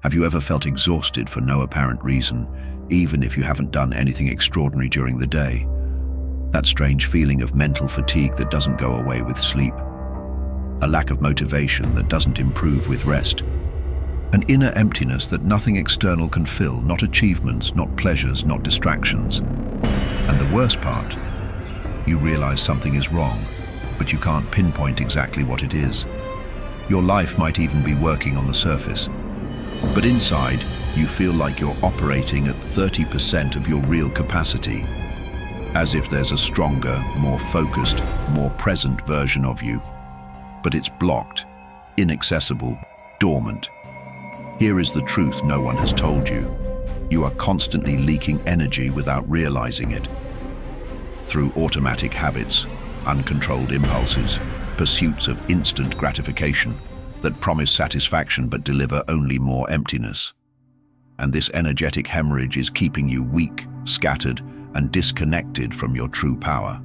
Have you ever felt exhausted for no apparent reason, even if you haven't done anything extraordinary during the day? That strange feeling of mental fatigue that doesn't go away with sleep. A lack of motivation that doesn't improve with rest. An inner emptiness that nothing external can fill, not achievements, not pleasures, not distractions. And the worst part, you realize something is wrong, but you can't pinpoint exactly what it is. Your life might even be working on the surface. But inside, you feel like you're operating at 30% of your real capacity, as if there's a stronger, more focused, more present version of you. But it's blocked, inaccessible, dormant. Here is the truth no one has told you. You are constantly leaking energy without realizing it. Through automatic habits, uncontrolled impulses, pursuits of instant gratification that promise satisfaction but deliver only more emptiness. And this energetic hemorrhage is keeping you weak, scattered, and disconnected from your true power.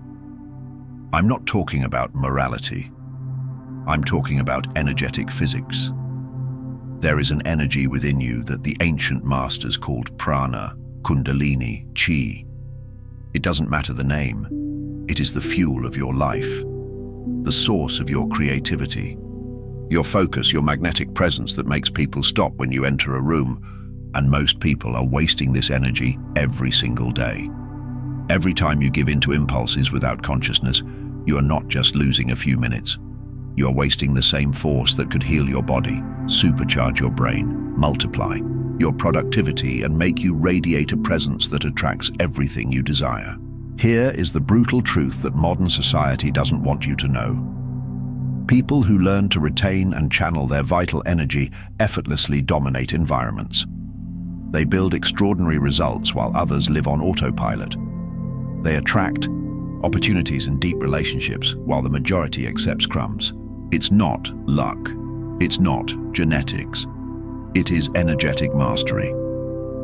I'm not talking about morality. I'm talking about energetic physics. There is an energy within you that the ancient masters called prana, kundalini, chi. It doesn't matter the name. It is the fuel of your life, the source of your creativity, your focus, your magnetic presence that makes people stop when you enter a room. And most people are wasting this energy every single day. Every time you give in to impulses without consciousness, you are not just losing a few minutes. You are wasting the same force that could heal your body, supercharge your brain, multiply your productivity, and make you radiate a presence that attracts everything you desire. Here is the brutal truth that modern society doesn't want you to know. People who learn to retain and channel their vital energy effortlessly dominate environments. They build extraordinary results while others live on autopilot. They attract opportunities and deep relationships while the majority accepts crumbs. It's not luck. It's not genetics. It is energetic mastery.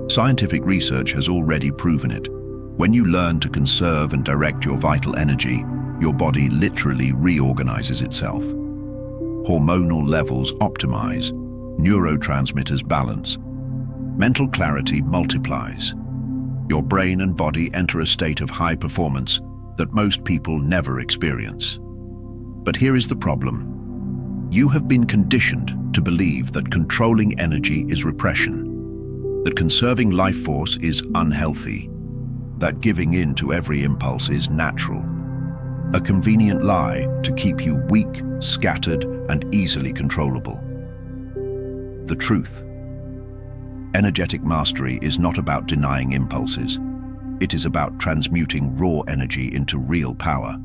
Scientific research has already proven it. When you learn to conserve and direct your vital energy, your body literally reorganizes itself. Hormonal levels optimize, neurotransmitters balance, mental clarity multiplies. Your brain and body enter a state of high performance that most people never experience. But here is the problem. You have been conditioned to believe that controlling energy is repression, that conserving life force is unhealthy, that giving in to every impulse is natural. A convenient lie to keep you weak, scattered, and easily controllable. The truth. Energetic mastery is not about denying impulses. It is about transmuting raw energy into real power.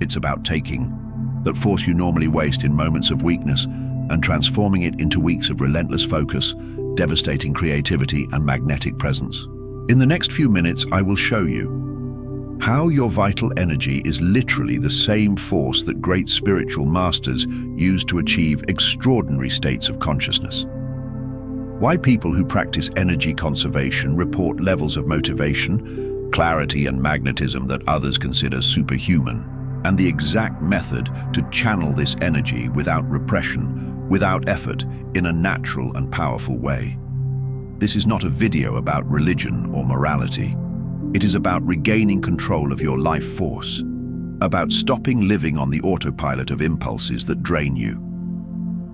It's about taking that force you normally waste in moments of weakness and transforming it into weeks of relentless focus, devastating creativity, and magnetic presence. In the next few minutes, I will show you how your vital energy is literally the same force that great spiritual masters use to achieve extraordinary states of consciousness. Why people who practice energy conservation report levels of motivation, clarity, and magnetism that others consider superhuman, and the exact method to channel this energy without repression, without effort, in a natural and powerful way. This is not a video about religion or morality. It is about regaining control of your life force, about stopping living on the autopilot of impulses that drain you,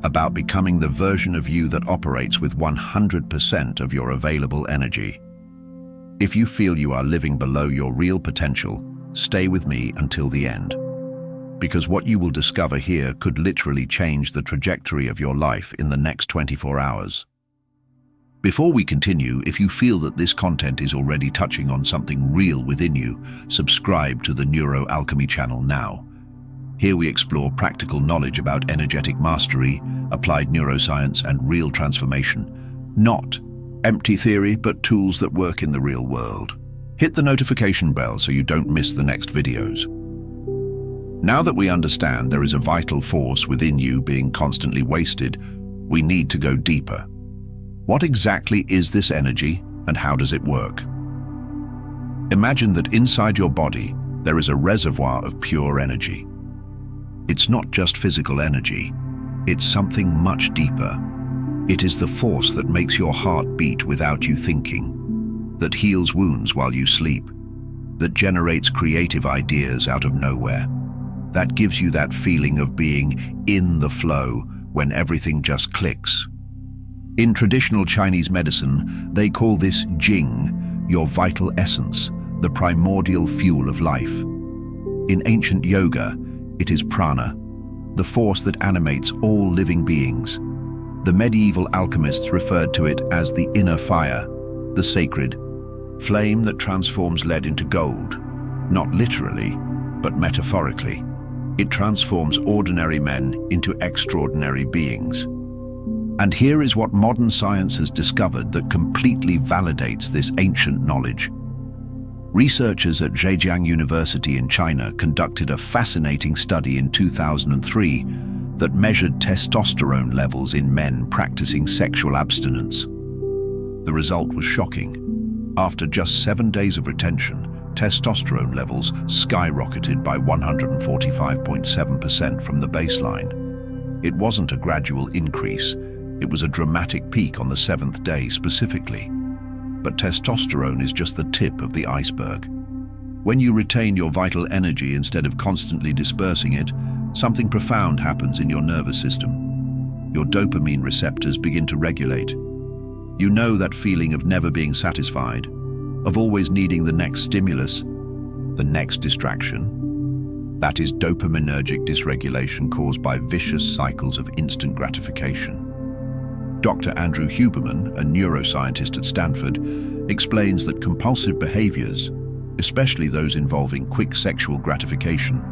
about becoming the version of you that operates with 100% of your available energy. If you feel you are living below your real potential, stay with me until the end, because what you will discover here could literally change the trajectory of your life in the next 24 hours. Before we continue, if you feel that this content is already touching on something real within you, subscribe to the Neuro Alchemy channel now. Here we explore practical knowledge about energetic mastery, applied neuroscience, and real transformation. Not empty theory, but tools that work in the real world. Hit the notification bell so you don't miss the next videos. Now that we understand there is a vital force within you being constantly wasted, we need to go deeper. What exactly is this energy, and how does it work? Imagine that inside your body, there is a reservoir of pure energy. It's not just physical energy, it's something much deeper. It is the force that makes your heart beat without you thinking, that heals wounds while you sleep, that generates creative ideas out of nowhere, that gives you that feeling of being in the flow when everything just clicks. In traditional Chinese medicine, they call this Jing, your vital essence, the primordial fuel of life. In ancient yoga, it is prana, the force that animates all living beings. The medieval alchemists referred to it as the inner fire, the sacred flame that transforms lead into gold, not literally, but metaphorically. It transforms ordinary men into extraordinary beings. And here is what modern science has discovered that completely validates this ancient knowledge. Researchers at Zhejiang University in China conducted a fascinating study in 2003 that measured testosterone levels in men practicing sexual abstinence. The result was shocking. After just 7 days of retention, testosterone levels skyrocketed by 145.7% from the baseline. It wasn't a gradual increase, it was a dramatic peak on the 7th day specifically. But testosterone is just the tip of the iceberg. When you retain your vital energy instead of constantly dispersing it, something profound happens in your nervous system. Your dopamine receptors begin to regulate. You know that feeling of never being satisfied, of always needing the next stimulus, the next distraction. That is dopaminergic dysregulation caused by vicious cycles of instant gratification. Dr. Andrew Huberman, a neuroscientist at Stanford, explains that compulsive behaviors, especially those involving quick sexual gratification,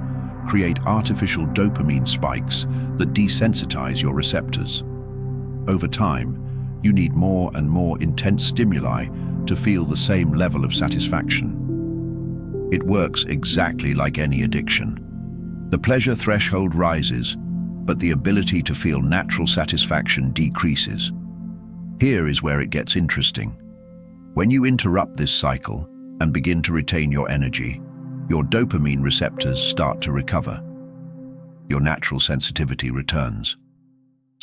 create artificial dopamine spikes that desensitize your receptors. Over time, you need more and more intense stimuli to feel the same level of satisfaction. It works exactly like any addiction. The pleasure threshold rises, but the ability to feel natural satisfaction decreases. Here is where it gets interesting. When you interrupt this cycle and begin to retain your energy, your dopamine receptors start to recover. Your natural sensitivity returns.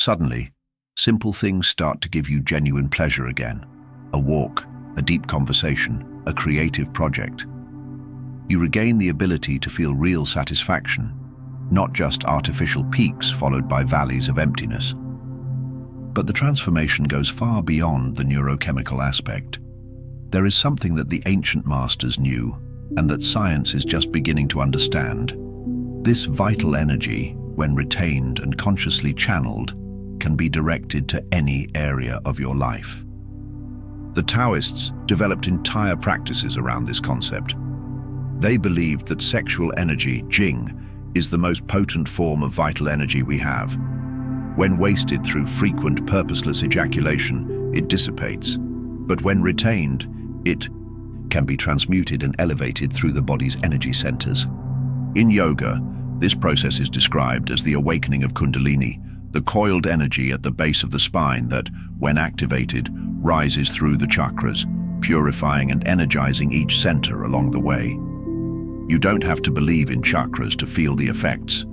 Suddenly, simple things start to give you genuine pleasure again. A walk, a deep conversation, a creative project. You regain the ability to feel real satisfaction, not just artificial peaks followed by valleys of emptiness. But the transformation goes far beyond the neurochemical aspect. There is something that the ancient masters knew, and that science is just beginning to understand. This vital energy, when retained and consciously channeled, can be directed to any area of your life. The Taoists developed entire practices around this concept. They believed that sexual energy, Jing, is the most potent form of vital energy we have. When wasted through frequent, purposeless ejaculation, it dissipates. But when retained, it can be transmuted and elevated through the body's energy centers. In yoga, this process is described as the awakening of Kundalini, the coiled energy at the base of the spine that, when activated, rises through the chakras, purifying and energizing each center along the way. You don't have to believe in chakras to feel the effects.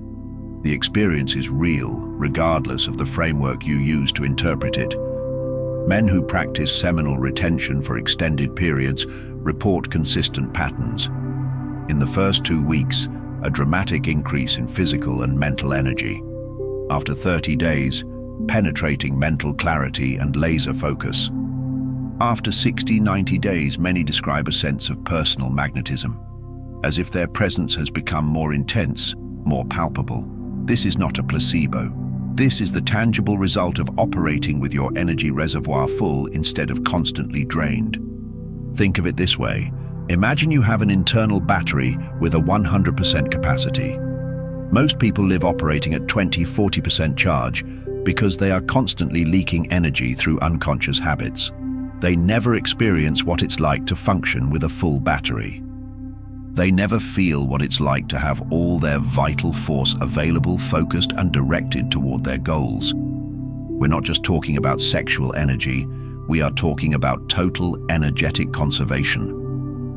The experience is real, regardless of the framework you use to interpret it. Men who practice seminal retention for extended periods report consistent patterns. In the first 2 weeks, a dramatic increase in physical and mental energy. After 30 days, penetrating mental clarity and laser focus. After 60-90 days, many describe a sense of personal magnetism, as if their presence has become more intense, more palpable. This is not a placebo. This is the tangible result of operating with your energy reservoir full instead of constantly drained. Think of it this way. Imagine you have an internal battery with a 100% capacity. Most people live operating at 20-40% charge because they are constantly leaking energy through unconscious habits. They never experience what it's like to function with a full battery. They never feel what it's like to have all their vital force available, focused, and directed toward their goals. We're not just talking about sexual energy, we are talking about total energetic conservation.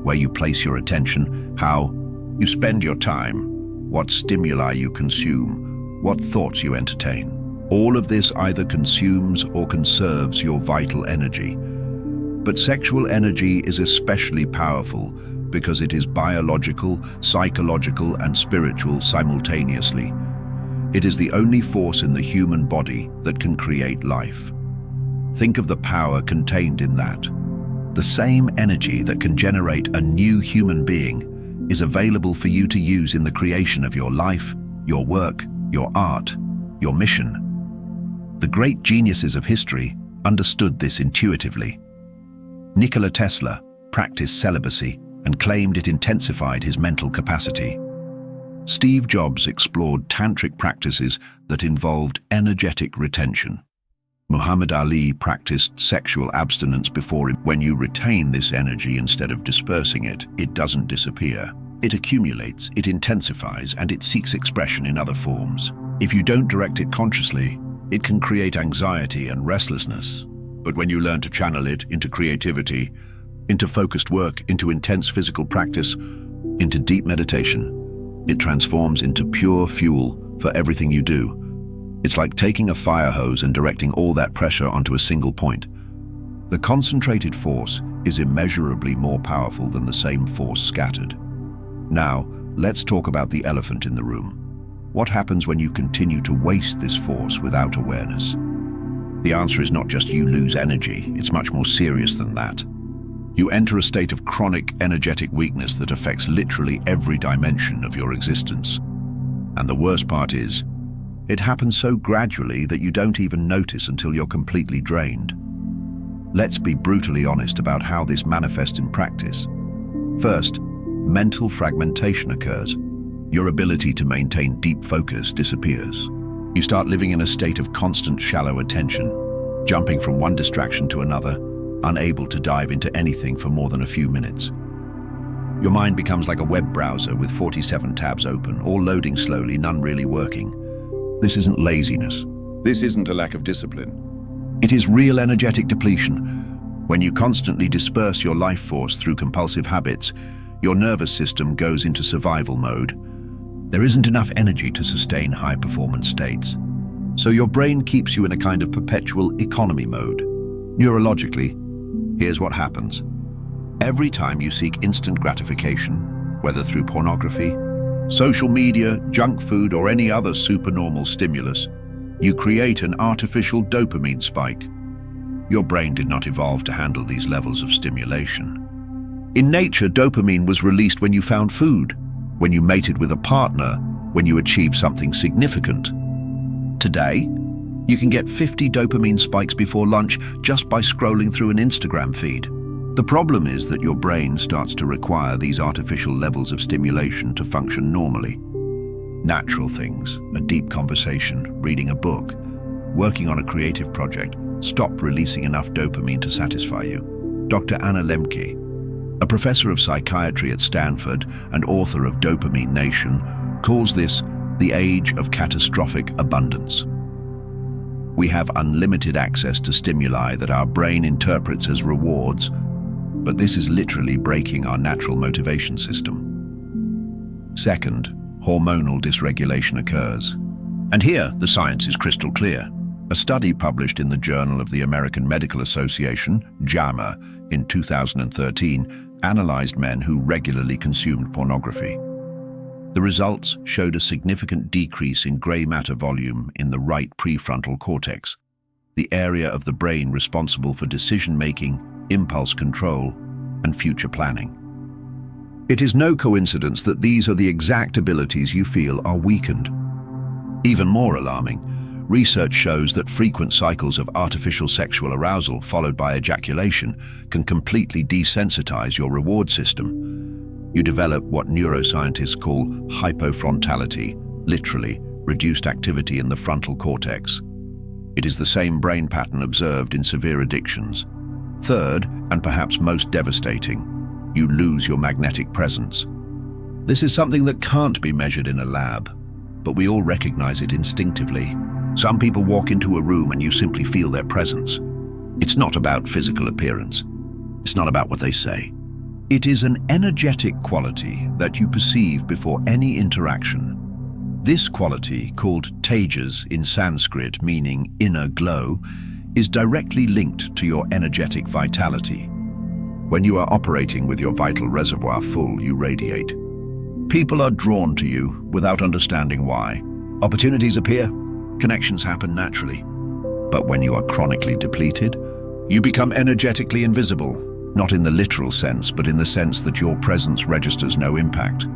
Where you place your attention, how you spend your time, what stimuli you consume, what thoughts you entertain. All of this either consumes or conserves your vital energy. But sexual energy is especially powerful because it is biological, psychological, and spiritual simultaneously. It is the only force in the human body that can create life. Think of the power contained in that. The same energy that can generate a new human being is available for you to use in the creation of your life, your work, your art, your mission. The great geniuses of history understood this intuitively. Nikola Tesla practiced celibacy and claimed it intensified his mental capacity. Steve Jobs explored tantric practices that involved energetic retention. Muhammad Ali practiced sexual abstinence before him. When you retain this energy instead of dispersing it, it doesn't disappear. It accumulates, it intensifies, and it seeks expression in other forms. If you don't direct it consciously, it can create anxiety and restlessness. But when you learn to channel it into creativity, into focused work, into intense physical practice, into deep meditation, it transforms into pure fuel for everything you do. It's like taking a fire hose and directing all that pressure onto a single point. The concentrated force is immeasurably more powerful than the same force scattered. Now, let's talk about the elephant in the room. What happens when you continue to waste this force without awareness? The answer is not just you lose energy, it's much more serious than that. You enter a state of chronic energetic weakness that affects literally every dimension of your existence. And the worst part is, it happens so gradually that you don't even notice until you're completely drained. Let's be brutally honest about how this manifests in practice. First, mental fragmentation occurs. Your ability to maintain deep focus disappears. You start living in a state of constant shallow attention, jumping from one distraction to another, unable to dive into anything for more than a few minutes. Your mind becomes like a web browser with 47 tabs open, all loading slowly, none really working. This isn't laziness. This isn't a lack of discipline. It is real energetic depletion. When you constantly disperse your life force through compulsive habits, your nervous system goes into survival mode. There isn't enough energy to sustain high-performance states. So your brain keeps you in a kind of perpetual economy mode. Neurologically, here's what happens. Every time you seek instant gratification, whether through pornography, social media, junk food, or any other supernormal stimulus, you create an artificial dopamine spike. Your brain did not evolve to handle these levels of stimulation. In nature, dopamine was released when you found food, when you mated with a partner, when you achieved something significant. Today, you can get 50 dopamine spikes before lunch just by scrolling through an Instagram feed. The problem is that your brain starts to require these artificial levels of stimulation to function normally. Natural things, a deep conversation, reading a book, working on a creative project, stop releasing enough dopamine to satisfy you. Dr. Anna Lembke, a professor of psychiatry at Stanford and author of Dopamine Nation, calls this the age of catastrophic abundance. We have unlimited access to stimuli that our brain interprets as rewards, but this is literally breaking our natural motivation system. Second, hormonal dysregulation occurs. And here, the science is crystal clear. A study published in the Journal of the American Medical Association, JAMA, in 2013, analyzed men who regularly consumed pornography. The results showed a significant decrease in gray matter volume in the right prefrontal cortex, the area of the brain responsible for decision-making, impulse control, and future planning. It is no coincidence that these are the exact abilities you feel are weakened. Even more alarming, research shows that frequent cycles of artificial sexual arousal followed by ejaculation can completely desensitize your reward system. You develop what neuroscientists call hypofrontality, literally reduced activity in the frontal cortex. It is the same brain pattern observed in severe addictions. Third, and perhaps most devastating, you lose your magnetic presence. This is something that can't be measured in a lab, but we all recognize it instinctively. Some people walk into a room and you simply feel their presence. It's not about physical appearance. It's not about what they say. It is an energetic quality that you perceive before any interaction. This quality, called tejas in Sanskrit, meaning inner glow, is directly linked to your energetic vitality. When you are operating with your vital reservoir full, you radiate. People are drawn to you without understanding why. Opportunities appear, connections happen naturally. But when you are chronically depleted, you become energetically invisible, not in the literal sense, but in the sense that your presence registers no impact.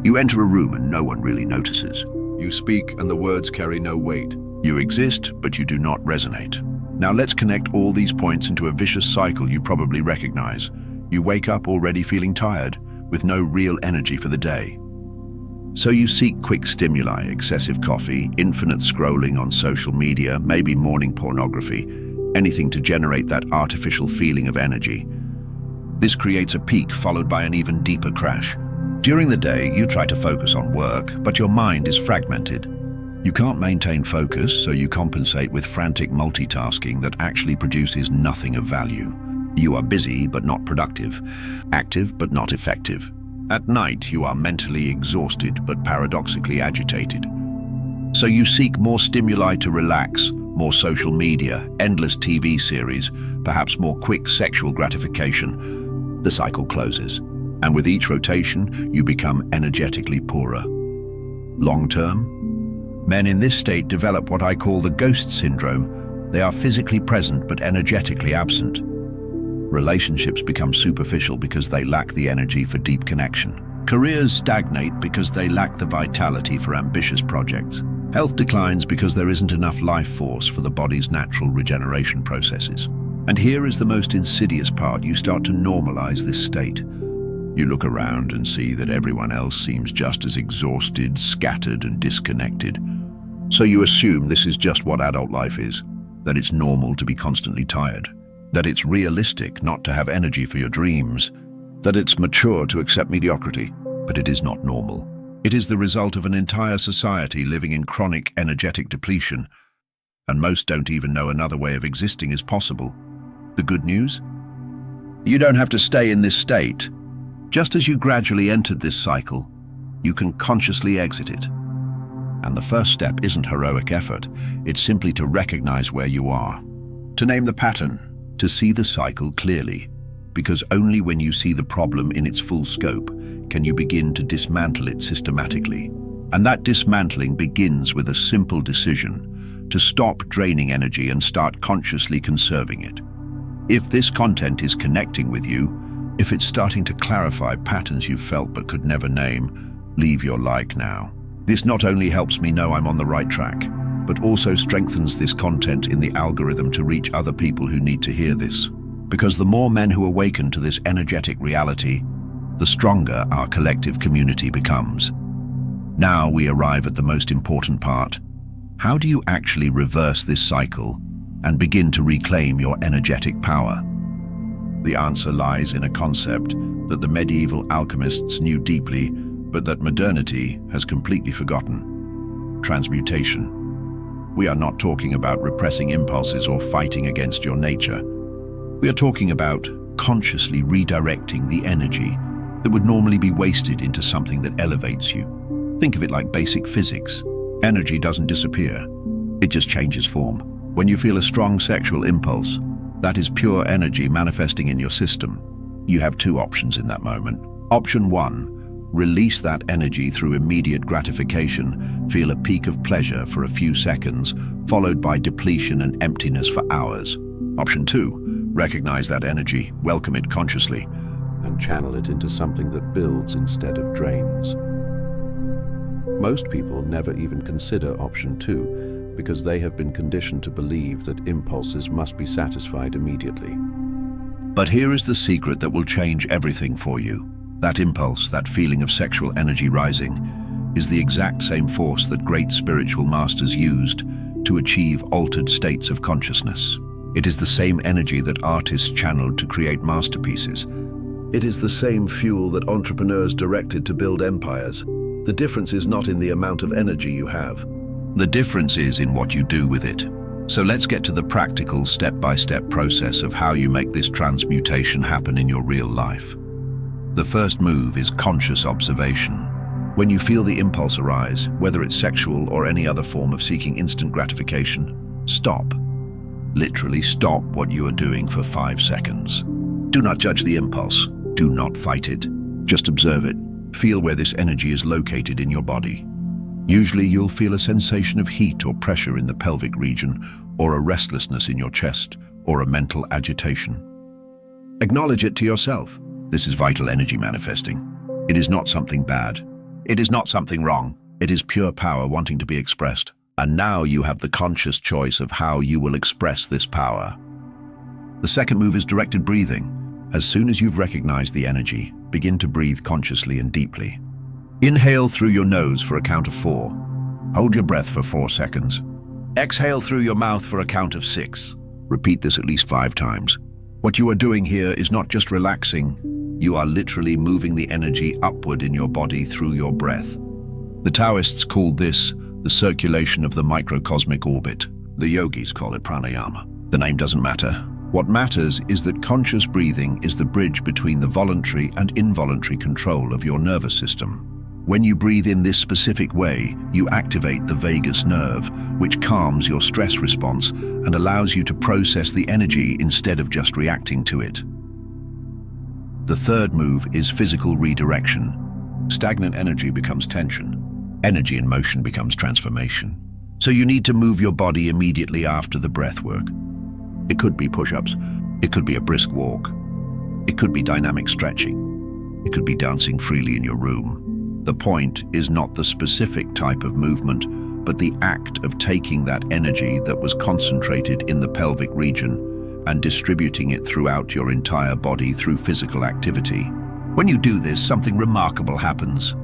You enter a room and no one really notices. You speak and the words carry no weight. You exist, but you do not resonate. Now let's connect all these points into a vicious cycle you probably recognize. You wake up already feeling tired, with no real energy for the day. So you seek quick stimuli, excessive coffee, infinite scrolling on social media, maybe morning pornography, anything to generate that artificial feeling of energy. This creates a peak followed by an even deeper crash. During the day, you try to focus on work, but your mind is fragmented. You can't maintain focus, so you compensate with frantic multitasking that actually produces nothing of value. You are busy but not productive, active but not effective. At night, you are mentally exhausted but paradoxically agitated. So you seek more stimuli to relax, more social media, endless TV series, perhaps more quick sexual gratification. The cycle closes, and with each rotation, you become energetically poorer. Long-term, men in this state develop what I call the ghost syndrome. They are physically present but energetically absent. Relationships become superficial because they lack the energy for deep connection. Careers stagnate because they lack the vitality for ambitious projects. Health declines because there isn't enough life force for the body's natural regeneration processes. And here is the most insidious part. You start to normalize this state. You look around and see that everyone else seems just as exhausted, scattered, and disconnected. So you assume this is just what adult life is, that it's normal to be constantly tired, that it's realistic not to have energy for your dreams, that it's mature to accept mediocrity. But it is not normal. It is the result of an entire society living in chronic energetic depletion, and most don't even know another way of existing is possible. The good news? You don't have to stay in this state. Just as you gradually entered this cycle, you can consciously exit it. And the first step isn't heroic effort, it's simply to recognize where you are, to name the pattern, to see the cycle clearly, because only when you see the problem in its full scope can you begin to dismantle it systematically. And that dismantling begins with a simple decision to stop draining energy and start consciously conserving it. If this content is connecting with you, if it's starting to clarify patterns you felt but could never name, leave your like now. This not only helps me know I'm on the right track, but also strengthens this content in the algorithm to reach other people who need to hear this. Because the more men who awaken to this energetic reality, the stronger our collective community becomes. Now we arrive at the most important part. How do you actually reverse this cycle and begin to reclaim your energetic power? The answer lies in a concept that the medieval alchemists knew deeply, but that modernity has completely forgotten: transmutation. We are not talking about repressing impulses or fighting against your nature. We are talking about consciously redirecting the energy that would normally be wasted into something that elevates you. Think of it like basic physics. Energy doesn't disappear, it just changes form. When you feel a strong sexual impulse, that is pure energy manifesting in your system. You have two options in that moment. Option one, release that energy through immediate gratification, feel a peak of pleasure for a few seconds, followed by depletion and emptiness for hours. Option two, recognize that energy, welcome it consciously, and channel it into something that builds instead of drains. Most people never even consider option two because they have been conditioned to believe that impulses must be satisfied immediately. But here is the secret that will change everything for you. That impulse, that feeling of sexual energy rising, is the exact same force that great spiritual masters used to achieve altered states of consciousness. It is the same energy that artists channeled to create masterpieces. It is the same fuel that entrepreneurs directed to build empires. The difference is not in the amount of energy you have. The difference is in what you do with it. So let's get to the practical step-by-step process of how you make this transmutation happen in your real life. The first move is conscious observation. When you feel the impulse arise, whether it's sexual or any other form of seeking instant gratification, stop. Literally stop what you are doing for 5 seconds. Do not judge the impulse. Do not fight it. Just observe it. Feel where this energy is located in your body. Usually you'll feel a sensation of heat or pressure in the pelvic region, or a restlessness in your chest, or a mental agitation. Acknowledge it to yourself. This is vital energy manifesting. It is not something bad. It is not something wrong. It is pure power wanting to be expressed. And now you have the conscious choice of how you will express this power. The second move is directed breathing. As soon as you've recognized the energy, begin to breathe consciously and deeply. Inhale through your nose for a count of 4. Hold your breath for 4 seconds. Exhale through your mouth for a count of 6. Repeat this at least 5 times. What you are doing here is not just relaxing. You are literally moving the energy upward in your body through your breath. The Taoists called this the circulation of the microcosmic orbit. The yogis call it pranayama. The name doesn't matter. What matters is that conscious breathing is the bridge between the voluntary and involuntary control of your nervous system. When you breathe in this specific way, you activate the vagus nerve, which calms your stress response and allows you to process the energy instead of just reacting to it. The third move is physical redirection. Stagnant energy becomes tension. Energy in motion becomes transformation. So you need to move your body immediately after the breath work. It could be push-ups. It could be a brisk walk. It could be dynamic stretching. It could be dancing freely in your room. The point is not the specific type of movement, but the act of taking that energy that was concentrated in the pelvic region and distributing it throughout your entire body through physical activity. When you do this, something remarkable happens.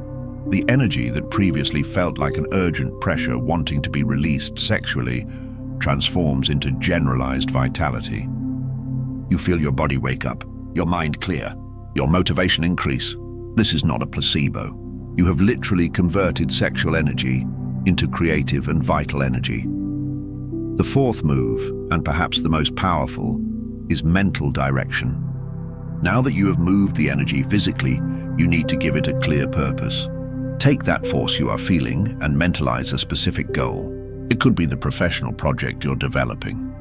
The energy that previously felt like an urgent pressure wanting to be released sexually transforms into generalized vitality. You feel your body wake up, your mind clear, your motivation increase. This is not a placebo. You have literally converted sexual energy into creative and vital energy. The fourth move, and perhaps the most powerful, is mental direction. Now that you have moved the energy physically, you need to give it a clear purpose. Take that force you are feeling and mentalize a specific goal. It could be the professional project you're developing.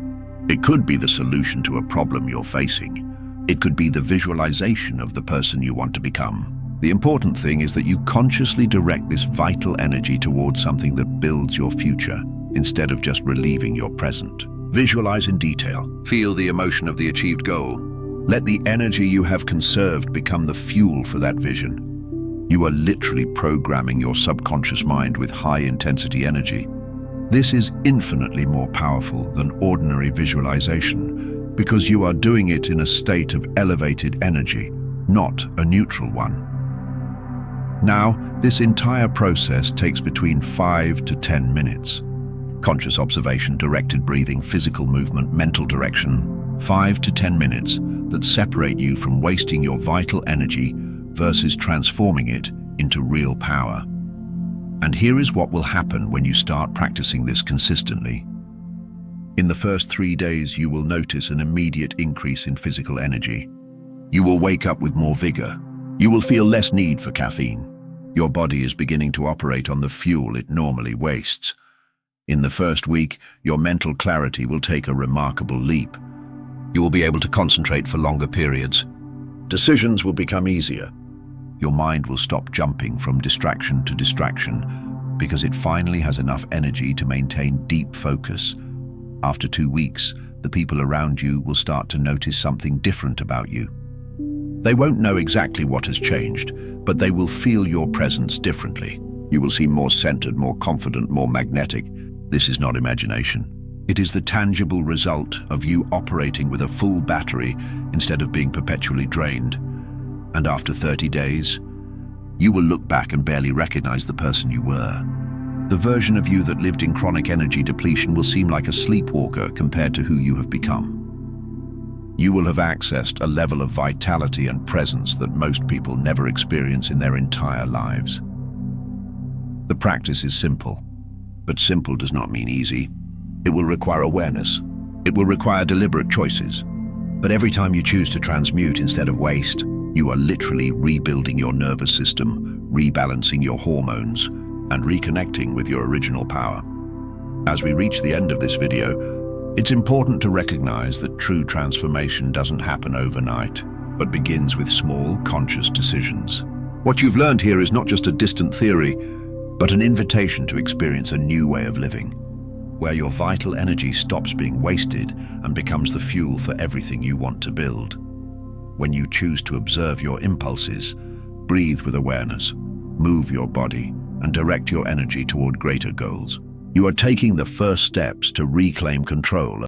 It could be the solution to a problem you're facing. It could be the visualization of the person you want to become. The important thing is that you consciously direct this vital energy towards something that builds your future, instead of just relieving your present. Visualize in detail. Feel the emotion of the achieved goal. Let the energy you have conserved become the fuel for that vision. You are literally programming your subconscious mind with high-intensity energy. This is infinitely more powerful than ordinary visualization because you are doing it in a state of elevated energy, not a neutral one. Now, this entire process takes between 5 to 10 minutes. Conscious observation, directed breathing, physical movement, mental direction, 5 to 10 minutes that separate you from wasting your vital energy versus transforming it into real power. And here is what will happen when you start practicing this consistently. In the first 3 days, you will notice an immediate increase in physical energy. You will wake up with more vigor. You will feel less need for caffeine. Your body is beginning to operate on the fuel it normally wastes. In the first week, your mental clarity will take a remarkable leap. You will be able to concentrate for longer periods. Decisions will become easier. Your mind will stop jumping from distraction to distraction because it finally has enough energy to maintain deep focus. After 2 weeks, the people around you will start to notice something different about you. They won't know exactly what has changed, but they will feel your presence differently. You will seem more centered, more confident, more magnetic. This is not imagination. It is the tangible result of you operating with a full battery instead of being perpetually drained. And after 30 days, you will look back and barely recognize the person you were. The version of you that lived in chronic energy depletion will seem like a sleepwalker compared to who you have become. You will have accessed a level of vitality and presence that most people never experience in their entire lives. The practice is simple, but simple does not mean easy. It will require awareness. It will require deliberate choices. But every time you choose to transmute instead of waste, you are literally rebuilding your nervous system, rebalancing your hormones, and reconnecting with your original power. As we reach the end of this video, it's important to recognize that true transformation doesn't happen overnight, but begins with small, conscious decisions. What you've learned here is not just a distant theory, but an invitation to experience a new way of living, where your vital energy stops being wasted and becomes the fuel for everything you want to build. When you choose to observe your impulses, breathe with awareness, move your body, and direct your energy toward greater goals, you are taking the first steps to reclaim control